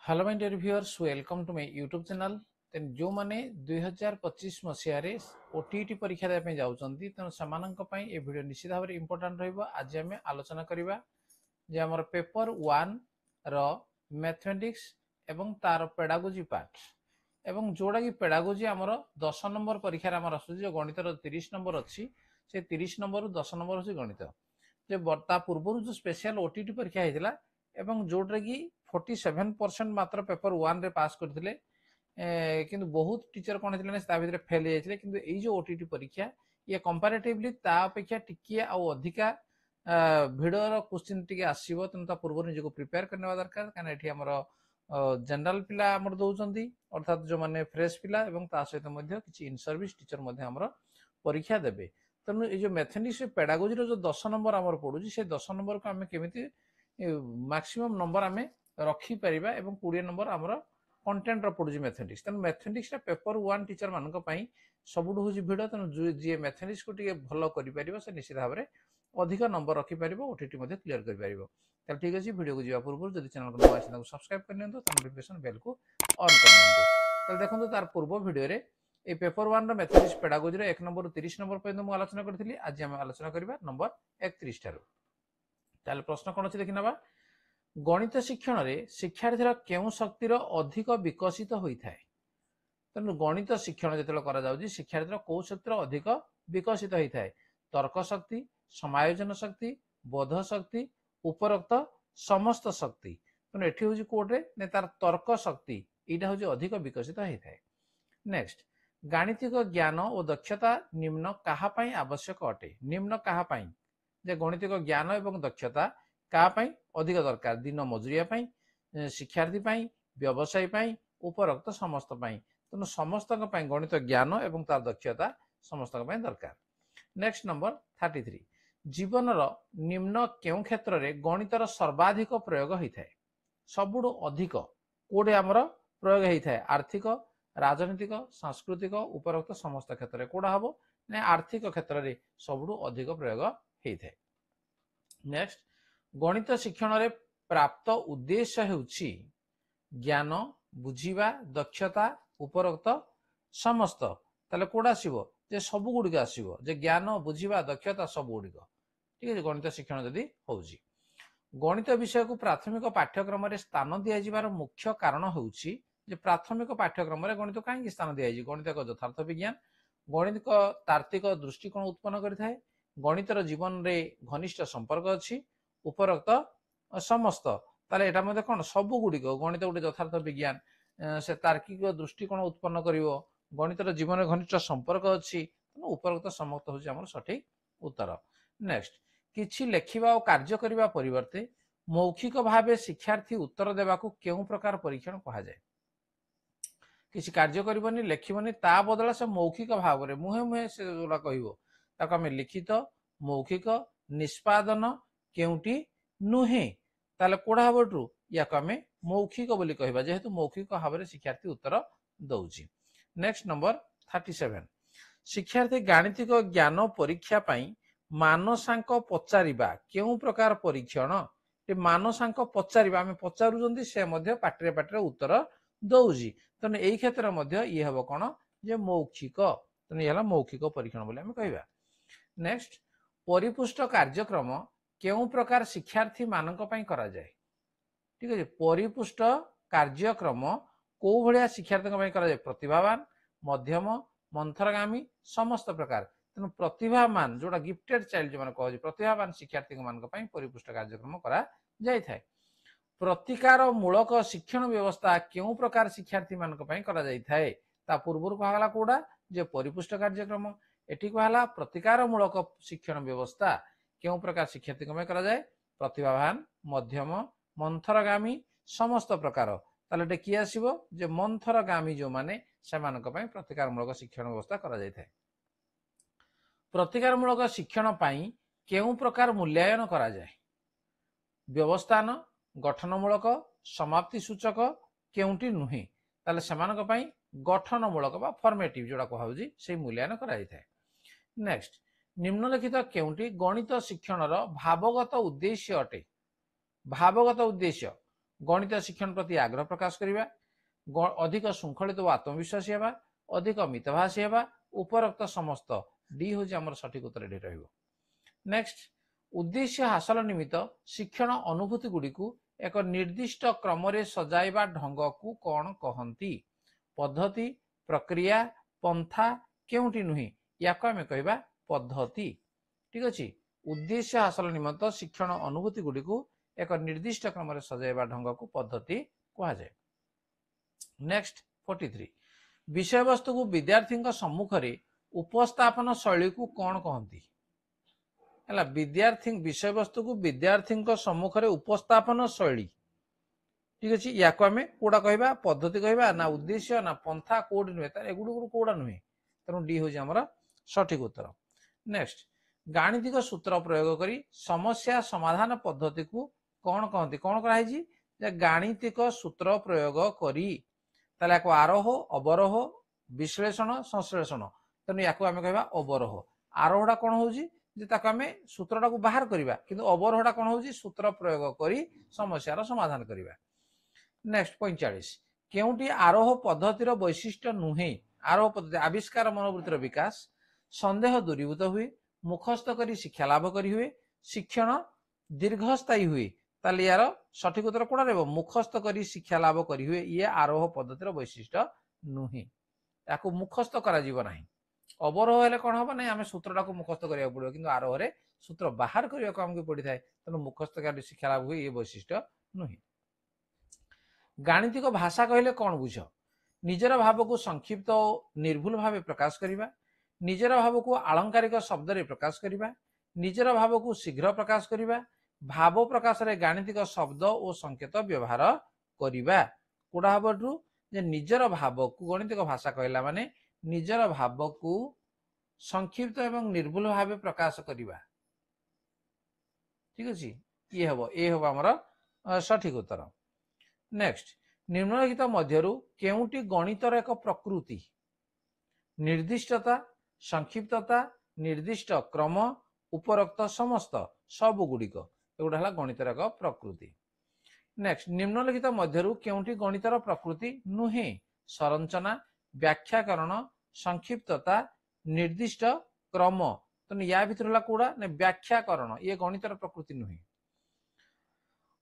Hello my dear viewers, welcome to my YouTube channel. तेन जो माने 2025 मसीह रे ओटीटी परीक्षा देबे जाउचंती तेन समानंक पई ए वीडियो निश्चित भाव इंपोर्टेंट रहइबो। आज हम आलोचना करिबा जे हमर पेपर 1 रो मैथमेटिक्स एवं तार पेडागोजी पार्ट एवं जोड़ा की पेडागोजी हमर 10 नंबर परीक्षा रे हमर आसु जो गणित रो 30 नंबर अछि से 30 नंबर 10 नंबर अछि गणित जे बर्ता पूर्व जो स्पेशल ओटीटी परीक्षा हेतिला एवं जोड्रे की 47% मात्र पेपर 1 रे पास करथिले किंतु बहुत टीचर कोन हेतिले ता भितरे फेल हेतिले किंतु एई जो ओटीटी परीक्षा ये कंपैरेटिवली ता अपेक्षा टिकिया आ अधिका भिडियो रो क्वेश्चन टिके आसीबो तन ता पूर्व निजको प्रिपेयर करनेवा दरकार काना एठी हमर जनरल पिला हमर दोउचंती अर्थात जो माने फ्रेश पिला एवं ता सहित मध्ये किछि इन सर्विस टीचर मध्ये हमर परीक्षा देबे। तनु ए जो मैथमेटिक्स पेडागोजी रो जो 10 नंबर हमर पडुची से 10 नंबर को हमें केमिति मैक्सिमम नंबर आम रखी परिबा एवं 20 नंबर आमर कंटेंट रो पडुची मैथमेटिक्स। तनु मैथमेटिक्स रे पेपर 1 टीचर मानक पई सबुठु होची भिडियो। तनु जे मैथमेटिक्स को टिके भलो करि परिबो से निश्चित भाबरे अधिक नंबर रखी परिबो, ओटीटी मध्ये क्लियर करि परिबो। त ठीक अछि, वीडियो को जिवा पूर्व जदि चैनल को नवा आछि सब्सक्राइब कर नियंतो, नोटिफिकेशन बेल को ऑन कर नियंतो। त देखंतु तार पूर्व वीडियो रे ए पेपर 1 रो मैथमेटिक्स पेडागोजी रे 1 नंबर 30 नंबर पर्यंत मु आलोचना करथिली। आज हम आलोचना करिबा नंबर 31 थारो। ताले प्रश्न कोन अछि देखि नबा। गणित शिक्षण रे शिक्षार्थीर केउ शक्तिर अधिक विकसित होइथाय। तनु गणित शिक्षण जेतेला करा जाउजी शिक्षार्थीर को शक्तिर अधिक विकसित होइथाय? तर्क शक्ति, समायोजन शक्ति, बोध शक्ति, उपरोक्त समस्त शक्ति। तनु एठी होजी कोडरे ने तार तर्क शक्ति एटा होजी अधिक विकसित होइथाय। नेक्स्ट, गाणितिक ज्ञान और दक्षता निम्न कहा पई आवश्यक अटे? निम्न कहा पई जे गणितिक ज्ञान एवं दक्षता कहा पई अधिक दरकार? दिन मजुरिया पई, शिक्षार्थी पई, व्यवसायी पई, उपरोक्त समस्त पई। तनु समस्त पई गणित ज्ञान एवं तार दक्षता समस्त पई दरकार। नेक्स्ट नंबर 33, जीवन रो निम्न केउ क्षेत्र रे गणितर सर्वाधिक प्रयोग होइथाय? सबुडु अधिक कोडे हमर प्रयोग होइथाय? आर्थिक, राजनीतिक, सांस्कृतिक, उपरोक्त समस्त क्षेत्र रे कोडा हबो ने आर्थिक क्षेत्र रे सबुडु अधिक प्रयोग होइथाय। नेक्स्ट, गणित शिक्षण रे प्राप्त उद्देश्य हेउची ज्ञान, बुझीबा, दक्षता, उपरोक्त समस्त। ताले कोडा आसीबो जे सबु गुडी का आसीबो जे ज्ञान, बुझीबा, दक्षता सबु गुडी को। ठीक है, गणित शिक्षण जदी होउची। गणित विषय को प्राथमिक पाठ्यक्रम रे स्थान दिया जिबार मुख्य कारण होउची जे प्राथमिक पाठ्यक्रम रे गणित काहे स्थान दिया जी? गणित एक यथार्थ विज्ञान, गणित को तार्किक दृष्टिकोण उत्पन्न करिथाय, गणितर जीवन रे घनिष्ठ संपर्क अछि, उपरोक्त समस्त। ताले एटा मध्ये कोन सबु गुडी को गणित गुडी यथार्थ विज्ञान से तार्किक दृष्टिकोण उत्पन्न करिवो, गणितर जीवन रे घनिष्ठ संपर्क अछि, उपरोक्त समस्त होछि हमर सठिक उत्तर। नेक्स्ट, किछि लेखिबा और कार्य करिबा परिवर्ते मौखिक भावे शिक्षार्थी उत्तर देबाकू केउ प्रकार परीक्षण कहा जाय? किछि कार्य करिवनी, लेखिवनी, ता बदला से मौखिक भाव रे मुहे मुहे से जोला कहिवो ताको हमें लिखित, मौखिक, निष्पादन केउटी नुहे। ताले कोडा हबटू याको हमें मौखिक बोली कहिबा जेहेतु मौखिक भाव रे शिक्षार्थी उत्तर दउची। नेक्स्ट नंबर 37, शिक्षार्थी गाणितिक ज्ञान परीक्षा पई मानसांक पचारिबा केउ प्रकार परीक्षण? ए मानसांक पचारिबा हमें पचारुजंती से मध्ये पाटरे पाटरे उत्तर दउजी। तने एई क्षेत्र मध्ये ये हबो कोन जे मौखिक। तने यला मौखिक परीक्षण बोली हमें कहिबा। नेक्स्ट, परिपुष्ट कार्यक्रम केउ प्रकार शिक्षार्थी मानक पई करा जाय? ठीक है, परिपुष्ट कार्यक्रम को भलिया शिक्षार्थी पई करा जाय? प्रतिभावान, मध्यम, मंथरगामी, समस्त प्रकार। तेणु प्रतिभावान जोड़ा गिफ्टेड चाइल्ड जो माने कहजी प्रतिभावान शिक्षार्थी मानक पई परिपुष्ट कार्यक्रम करा जाय थाए। प्रतिकार मूलक शिक्षण व्यवस्था केउ प्रकार शिक्षार्थी मानक पई करा जाय थाए? ता पूर्वरु कहला कोडा जे परिपुष्ट कार्यक्रम, एठी कहला प्रतिकार मूलक शिक्षण व्यवस्था केउ प्रकार शिक्षार्थी पई करा जाय? प्रतिभावान, मध्यम, मंथरगामी, समस्त प्रकार। ताले एटे की आसीबो जे मंथरगामी जो माने से मानक पई प्रतिकार मूलक शिक्षण व्यवस्था करा जाय थाए। प्रतिकार मूलक शिक्षण पई केउ प्रकार मूल्यांकन करा जाय? व्यवस्थान, गठनमूलक, समाप्ति सूचक केउटी नुहे। ताले सेमानक पई गठनमूलक बा फॉर्मेटिव जोड़ा कहउजी से मूल्यांकन करा जाय थाए। नेक्स्ट, निम्नलिखित केउटी गणित शिक्षण रो भावगत उद्देश्य अटे? भावगत उद्देश्य गणित शिक्षण प्रति आग्रह प्रकाश करिबा, अधिक श्रृंखलित और आत्मविश्वासी हेबा, अधिक मितभाषी हेबा, उपरोक्त समस्त डी होची हमर सठिक उत्तर डी रहइबो। नेक्स्ट, उद्देश्य हासिल निमित्त शिक्षण अनुभूति गुडी को एक निर्दिष्ट क्रम रे सजाइबा ढंग को कौन कहंती? पद्धति, प्रक्रिया, पंथा केउटी नुही या को हमें कहबा पद्धति। ठीक अछि, उद्देश्य हासिल निमित्त शिक्षण अनुभूति गुडी को एक निर्दिष्ट क्रम रे सजाइबा ढंग को पद्धति कहा जाए। नेक्स्ट 43, विषय वस्तु को विद्यार्थी सम्मुख रे उपस्थापन शैली को कौन कहंती? है विद्यार्थी विषय वस्तु को विद्यार्थी सम्मुख रे उपस्थापन शैली। ठीक अच्छे, या आम कौटा कह पद्धति कह ना उद्देश्य ना पंथा कौट नुहे एगुड़ कौटा नुहे, तेणु डी हूँ आम सठिक उत्तर। नेक्स्ट, गाणितिक सूत्र प्रयोग करी समस्या समाधान पद्धति को कौन कहते? कौन कराई? गाणितिक सूत्र प्रयोग करी आरोह अवरोह विश्लेषण संश्लेषण, तेणु या आम कह अवरोह। आरोहटा कौन हो आम सूत्रटा को बाहर करवा, किंतु अवरोहटा कौन हो सूत्र प्रयोग करी समस्यार समाधान करवा। नेक्स्ट 45, केउटी आरोह पद्धतिर वैशिष्ट्य नुहे? आरोह पद्धति आविष्कार मनोवृत्तिर विकास, संदेह दूरीभूत हुए, मुखस्त करी शिक्षा लाभ करी हुए, शिक्षण दीर्घस्थायी हुए, ताले यार सठिक उत्तर कोड़ा रहबो? मुखस्त करी शिक्षा लाभ करी हुए ये आरोह पद्धतिर वैशिष्ट्य नुहे, याको मुखस्त करा जीव नाही। अवरोह हेले कौन हम ना आम सूत्रटा को मुखस्त करा पड़ो, किंतु आरोह सूत्र बाहर करने को आमको पड़ी थाए, तेणु मुखस्त कर शिक्षा लाभ हुए ये वैशिष्ट्य नुहे। गाणितिक भाषा कहले कौन बुझ? निजर भाव को संक्षिप्त और निर्भुल भाव प्रकाश करिबा, निजर भाव को आलंकारिक शब्द रे प्रकाश करिबा, निजर भाव को शीघ्र प्रकाश करिबा, भाव प्रकाश रे गाणितिक शब्द और संकेत व्यवहार करिबा। कोडा हबटू जे निजर भाव को गणितिक भाषा कहला माने निजर भाव को संक्षिप्त एवं निर्भुल भाव प्रकाश करिबा। ठीक अछि, ये हबो ए हबो हमर सठिक उत्तर। नेक्स्ट, निम्नलिखित मध्यरु केउटी गणितर एक प्रकृति? निर्दिष्टता, संक्षिप्तता, निर्दिष्ट क्रम, उपरोक्त समस्त सब गुड़िक एगुड़ा है गणितर एक प्रकृति। नेक्स्ट, निम्नलिखित मध्यरु केउटी गणितर प्रकृति नुहे? संरचना, व्याख्याकरण, संक्षिप्तता, निर्दिष्ट क्रम, तो या भीतर कौड़ा ना व्याख्याकरण, ये गणितर प्रकृति नुहे।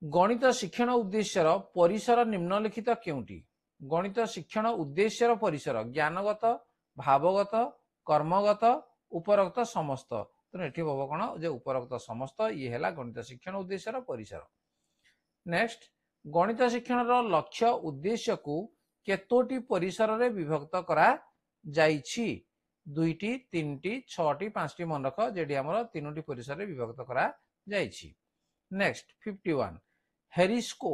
गणित शिक्षण उद्देश्यर परिसर निम्नलिखित केउटी? गणित शिक्षण उद्देश्यर परिसर ज्ञानगत, भावगत, कर्मगत, उपरोक्त समस्त, तेणु एठी हबो कोन जे उपरोक्त समस्त ये हैला गणित शिक्षण उद्देश्यर परिसर। नेक्स्ट, गणित शिक्षण लक्ष्य उद्देश्य को केतोटी परिसर रे विभक्त करा जाइछि? 2टी, 3टी, 6टी, 5टी मन रख, जेडी हमर 3टी परिसर रे विभक्त करा जाइछि। नेक्स्ट 51, हेरिस्को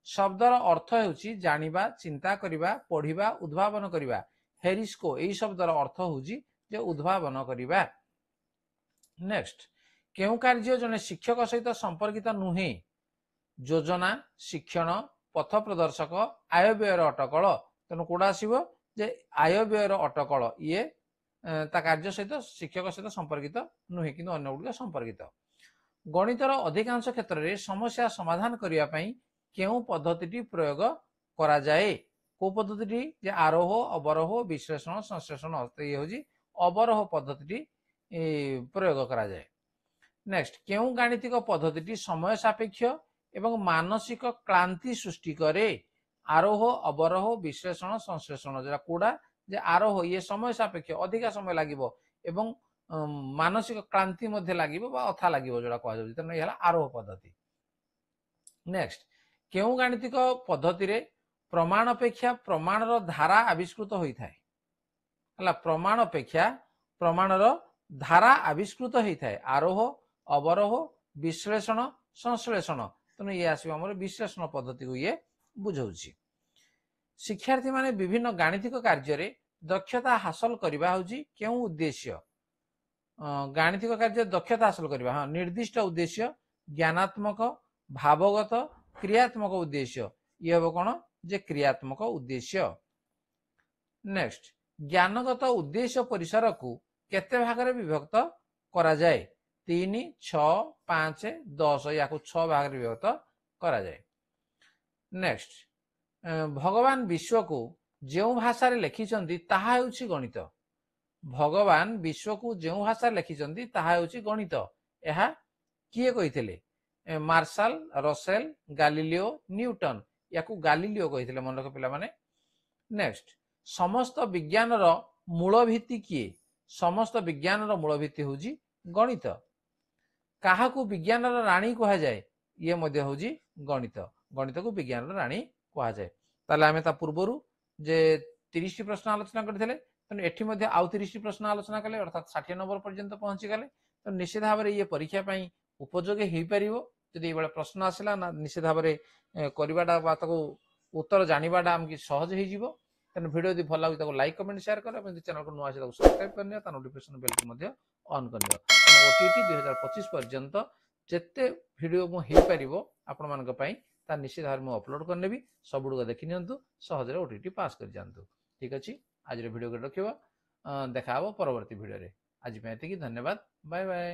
शब्दर अर्थ हेउछि जानिबा, चिंता करिबा, पढ़िबा, उद्भावन करिबा। हेरिस्को एई शब्दर अर्थ होउछि जे उद्भावन करिबा। नेक्स्ट, केउ कार्य जने शिक्षक सहित संपर्कित नुहे? योजना, शिक्षण, पथ प्रदर्शक, आय व्ययर अटकल, तेणु कोडा आसीबो जे आय व्ययर अटकल ये ता कार्य सहित शिक्षक सहित संपर्कित नुहे, किंतु अन्य गुडिक संपर्कित। गणितर अधिकांश क्षेत्र में समस्या समाधान करने पई केउ पद्धति प्रयोग करा जाए? को पद्धति? जे आरोह अवरोह विश्लेषण संश्लेषण, ये होजी अवरोह पद्धति प्रयोग करा जाए। नेक्स्ट, केउ गाणितिक पद्धति समय सापेक्ष एवं मानसिक क्लांति सृष्टि करे? आरोह अवरोह विश्लेषण संश्लेषण, जरा कोडा जे आरोह ये समय सापेक्ष अधिक समय लागिबो एवं मानसिक क्लांति मध्य लागिबो बा अथा लागिबो जोडा कह जाउछि, तेन यहला आरोह पद्धति। नेक्स्ट, केउ गाणितिक पद्धति रे प्रमाण अपेक्षा प्रमाणर धारा आविष्कृत होई थाए? हला प्रमाण अपेक्षा प्रमाणर धारा आविष्कृत होई थाए। आरोह अवरोह विश्लेषण संश्लेषण, तेणु ये आसीबो हमर विश्लेषण पद्धति को ये बुझाउछि। शिक्षार्थी माने विभिन्न गाणितिक कार्य रे दक्षता हासिल करबा होछि केउ उद्देश्य? गाणितिक कार्य दक्षता हासिल करबा, हां निर्दिष्ट उद्देश्य, ज्ञानात्मक, भावगत, क्रियात्मक उद्देश्य, ये हबो कोन जे क्रियात्मक उद्देश्य। नेक्स्ट, ज्ञानगत उद्देश्य परिसर को केते भाग रे विभक्त करा जाए? 3, 6, 5, 10 या को 6 भाग रे विभक्त करा जाए। नेक्स्ट भगवान विश्व को जो भाषा लिखिं ताहा हेउछि गणित भगवान विश्व को जो भाषा लिखिं ताहा हेउछि गणित यह किए कहिथिले मार्शल रसेल गालिलियो न्यूटन या गालिलियो कहिथिले मन रख पिला माने नेक्स्ट समस्त विज्ञान रो मूल भित्ति किए समस्त विज्ञान रो मूल भित्ति होउछि गणित काहा को विज्ञान रो रानी कहा जाए ये मध्य होउछि गणित गणित को विज्ञान रो रानी कहा जाए ताले आमे ता पूर्वरु जे 30 टी प्रश्न आलोचना करथिले तने एठी मध्ये आउ 30 टी प्रश्न आलोचना कले अर्थात 60 नंबर पर्यंत पहुंची गले तो निश्चित भाव रे ये परीक्षा पई उपयोगी हेई परिबो जदि एबळे प्रश्न आसिला ना निश्चित भाव रे करिवाडा बात को उत्तर जानिबाडा हमकि सहज हेई जिवो तने वीडियो यदि भल लागि ताको लाइक कमेंट शेयर कर अपन चैनल को नुआ से ताको सब्सक्राइब करनिया ता नोटिफिकेशन बेल को मध्ये ऑन करनिया ओटीटी 2025 पर्यंत जेते वीडियो मो हेई परिबो आपण मानक पई ता निश्चित भाव में अपलोड करनेबी सबुडको देखि नियंतु सहज रे ओटीटी पास कर जानतु ठीक अछि आज रे वीडियो को रखिबो देखा हो परवर्ती वीडियो रे आज पे एतिकी धन्यवाद बाय बाय।